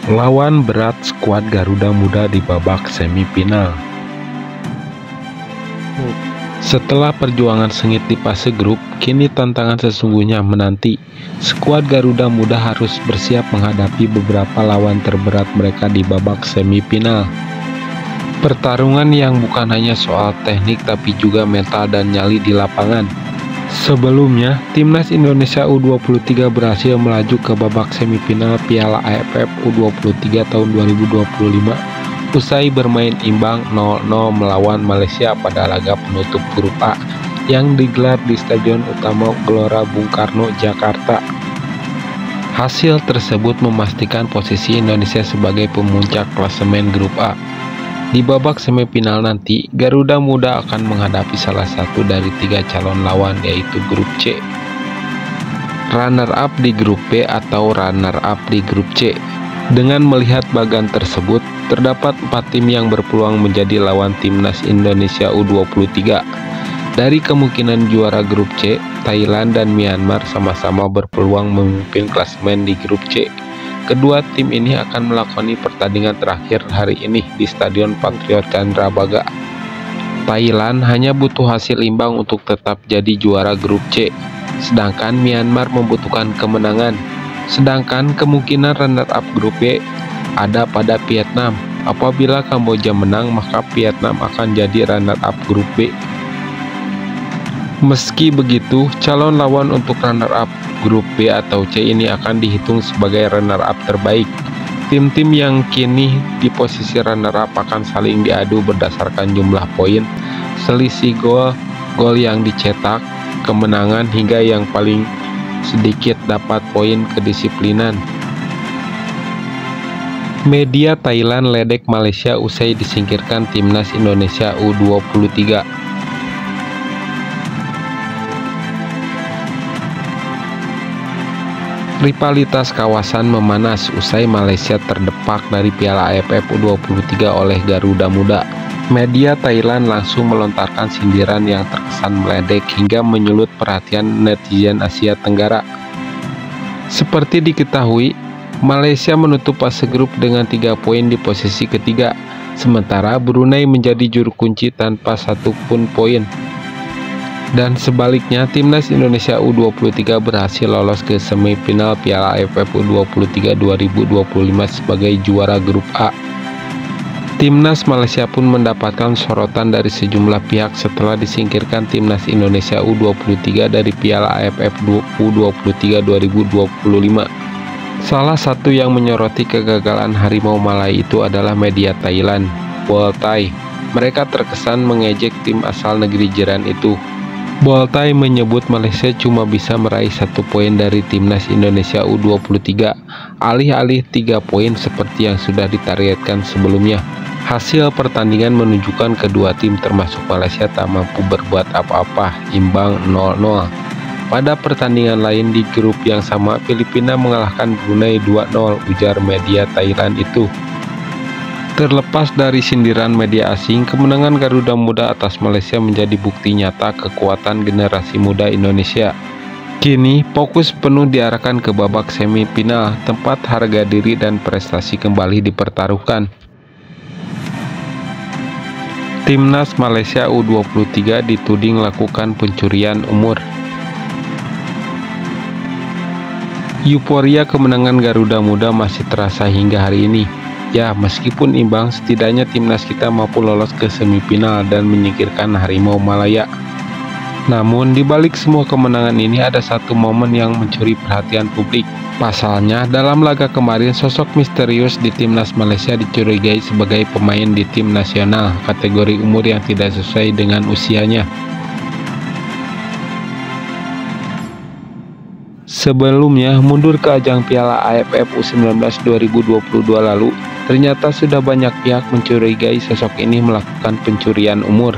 Lawan berat skuad Garuda Muda di babak semifinal. Setelah perjuangan sengit di fase grup, kini tantangan sesungguhnya menanti. Skuad Garuda Muda harus bersiap menghadapi beberapa lawan terberat mereka di babak semifinal. Pertarungan yang bukan hanya soal teknik tapi juga mental dan nyali di lapangan. Sebelumnya, Timnas Indonesia U23 berhasil melaju ke babak semifinal Piala AFF U23 tahun 2025 usai bermain imbang 0-0 melawan Malaysia pada laga penutup grup A yang digelar di Stadion Utama Gelora Bung Karno, Jakarta. Hasil tersebut memastikan posisi Indonesia sebagai pemuncak klasemen grup A. Di babak semifinal nanti, Garuda Muda akan menghadapi salah satu dari 3 calon lawan, yaitu grup C, runner-up di grup B, atau runner-up di grup C. Dengan melihat bagan tersebut, terdapat 4 tim yang berpeluang menjadi lawan Timnas Indonesia U23. Dari kemungkinan juara grup C, Thailand dan Myanmar sama-sama berpeluang memimpin klasemen di grup C. Kedua tim ini akan melakoni pertandingan terakhir hari ini di Stadion Patriot Candrabaga. Thailand hanya butuh hasil imbang untuk tetap jadi juara grup C, sedangkan Myanmar membutuhkan kemenangan. Sedangkan kemungkinan runner-up grup B ada pada Vietnam. Apabila Kamboja menang, maka Vietnam akan jadi runner-up grup B. Meski begitu, calon lawan untuk runner-up grup B atau C ini akan dihitung sebagai runner-up terbaik. Tim-tim yang kini di posisi runner-up akan saling diadu berdasarkan jumlah poin, selisih gol yang dicetak, kemenangan, hingga yang paling sedikit dapat poin kedisiplinan. Media Thailand ledek Malaysia usai disingkirkan Timnas Indonesia U23. Rivalitas kawasan memanas usai Malaysia terdepak dari Piala AFF U23 oleh Garuda Muda. Media Thailand langsung melontarkan sindiran yang terkesan meledek hingga menyulut perhatian netizen Asia Tenggara. Seperti diketahui, Malaysia menutup fase grup dengan 3 poin di posisi ketiga, sementara Brunei menjadi juru kunci tanpa 1 pun poin. Dan sebaliknya, Timnas Indonesia U23 berhasil lolos ke semifinal Piala AFF U23 2025 sebagai juara grup A. Timnas Malaysia pun mendapatkan sorotan dari sejumlah pihak setelah disingkirkan Timnas Indonesia U23 dari Piala AFF U23 2025. Salah satu yang menyoroti kegagalan Harimau Malaya itu adalah media Thailand, Boltai. Mereka terkesan mengejek tim asal negeri jiran itu. Boltai menyebut Malaysia cuma bisa meraih 1 poin dari Timnas Indonesia U23, alih-alih 3 poin seperti yang sudah ditargetkan sebelumnya. Hasil pertandingan menunjukkan kedua tim termasuk Malaysia tak mampu berbuat apa-apa, imbang 0-0. Pada pertandingan lain di grup yang sama, Filipina mengalahkan Brunei 2-0, ujar media Thailand itu. Terlepas dari sindiran media asing, kemenangan Garuda Muda atas Malaysia menjadi bukti nyata kekuatan generasi muda Indonesia. Kini, fokus penuh diarahkan ke babak semifinal, tempat harga diri dan prestasi kembali dipertaruhkan. Timnas Malaysia U23 dituding melakukan pencurian umur. Euforia kemenangan Garuda Muda masih terasa hingga hari ini. Ya, meskipun imbang, setidaknya timnas kita mampu lolos ke semifinal dan menyingkirkan Harimau Malaya. Namun, di balik semua kemenangan ini ada satu momen yang mencuri perhatian publik. Pasalnya, dalam laga kemarin, sosok misterius di timnas Malaysia dicurigai sebagai pemain di tim nasional, kategori umur yang tidak sesuai dengan usianya. Sebelumnya, mundur ke ajang Piala AFF U19 2022 lalu, ternyata sudah banyak pihak mencurigai sosok ini melakukan pencurian umur.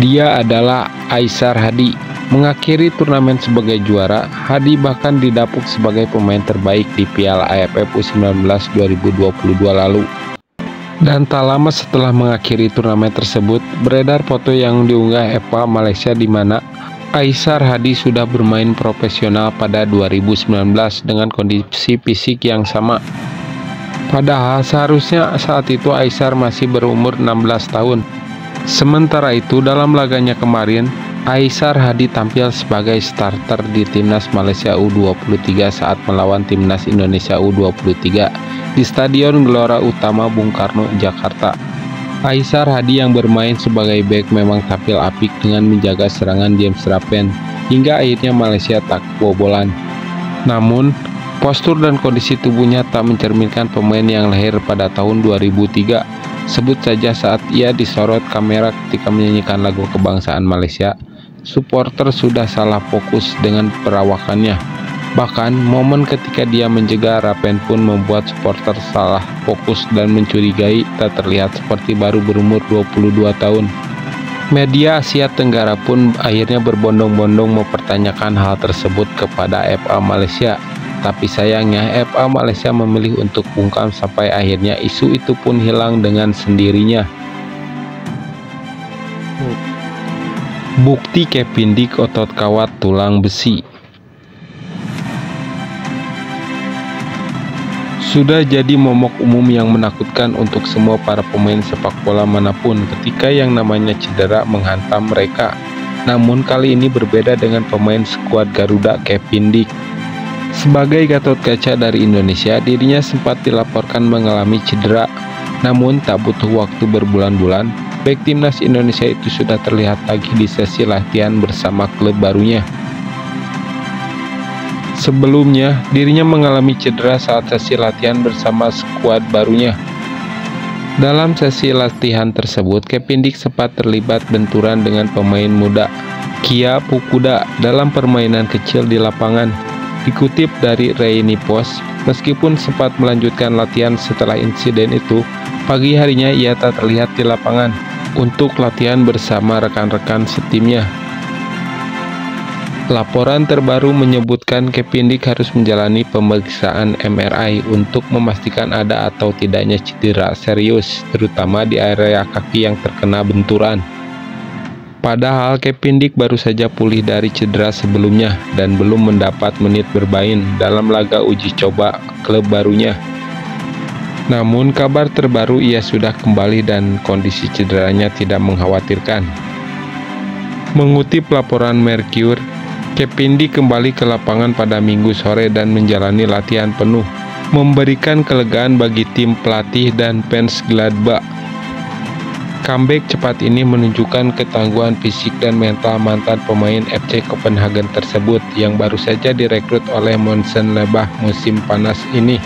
Dia adalah Aisar Hadi. Mengakhiri turnamen sebagai juara, Hadi bahkan didapuk sebagai pemain terbaik di Piala AFF U19 2022 lalu. Dan tak lama setelah mengakhiri turnamen tersebut, beredar foto yang diunggah Eva Malaysia di mana Aisar Hadi sudah bermain profesional pada 2019 dengan kondisi fisik yang sama. Padahal seharusnya saat itu Aisar masih berumur 16 tahun. Sementara itu dalam laganya kemarin, Aisar Hadi tampil sebagai starter di Timnas Malaysia U23 saat melawan Timnas Indonesia U23 di Stadion Gelora Utama Bung Karno, Jakarta. Aisar Hadi yang bermain sebagai bek memang tampil apik dengan menjaga serangan James Rapen hingga akhirnya Malaysia tak kebobolan. Namun, postur dan kondisi tubuhnya tak mencerminkan pemain yang lahir pada tahun 2003. Sebut saja saat ia disorot kamera ketika menyanyikan lagu kebangsaan Malaysia, supporter sudah salah fokus dengan perawakannya. Bahkan, momen ketika dia menjegal Rapen pun membuat supporter salah fokus dan mencurigai tak terlihat seperti baru berumur 22 tahun. Media Asia Tenggara pun akhirnya berbondong-bondong mempertanyakan hal tersebut kepada FA Malaysia. Tapi sayangnya FA Malaysia memilih untuk bungkam sampai akhirnya isu itu pun hilang dengan sendirinya. Bukti Kevin Dick otot kawat tulang besi. Sudah jadi momok umum yang menakutkan untuk semua para pemain sepak bola manapun ketika yang namanya cedera menghantam mereka. Namun kali ini berbeda dengan pemain skuad Garuda Kevin Dick. Sebagai Gatot Kaca dari Indonesia, dirinya sempat dilaporkan mengalami cedera. Namun tak butuh waktu berbulan-bulan, bek Timnas Indonesia itu sudah terlihat lagi di sesi latihan bersama klub barunya. Sebelumnya, dirinya mengalami cedera saat sesi latihan bersama skuad barunya. Dalam sesi latihan tersebut, Kevin Dick sempat terlibat benturan dengan pemain muda Kia Pukuda dalam permainan kecil di lapangan. Dikutip dari Rainy Post, meskipun sempat melanjutkan latihan setelah insiden itu, pagi harinya ia tak terlihat di lapangan untuk latihan bersama rekan-rekan setimnya. Laporan terbaru menyebutkan Kevin Dick harus menjalani pemeriksaan MRI untuk memastikan ada atau tidaknya cedera serius, terutama di area kaki yang terkena benturan. Padahal Kevin Dick baru saja pulih dari cedera sebelumnya dan belum mendapat menit bermain dalam laga uji coba klub barunya. Namun kabar terbaru ia sudah kembali dan kondisi cederanya tidak mengkhawatirkan. Mengutip laporan Mercury, Kevin Dick kembali ke lapangan pada Minggu sore dan menjalani latihan penuh, memberikan kelegaan bagi tim pelatih dan fans Gladbach. Comeback cepat ini menunjukkan ketangguhan fisik dan mental mantan pemain FC Copenhagen tersebut yang baru saja direkrut oleh Mönchengladbach musim panas ini.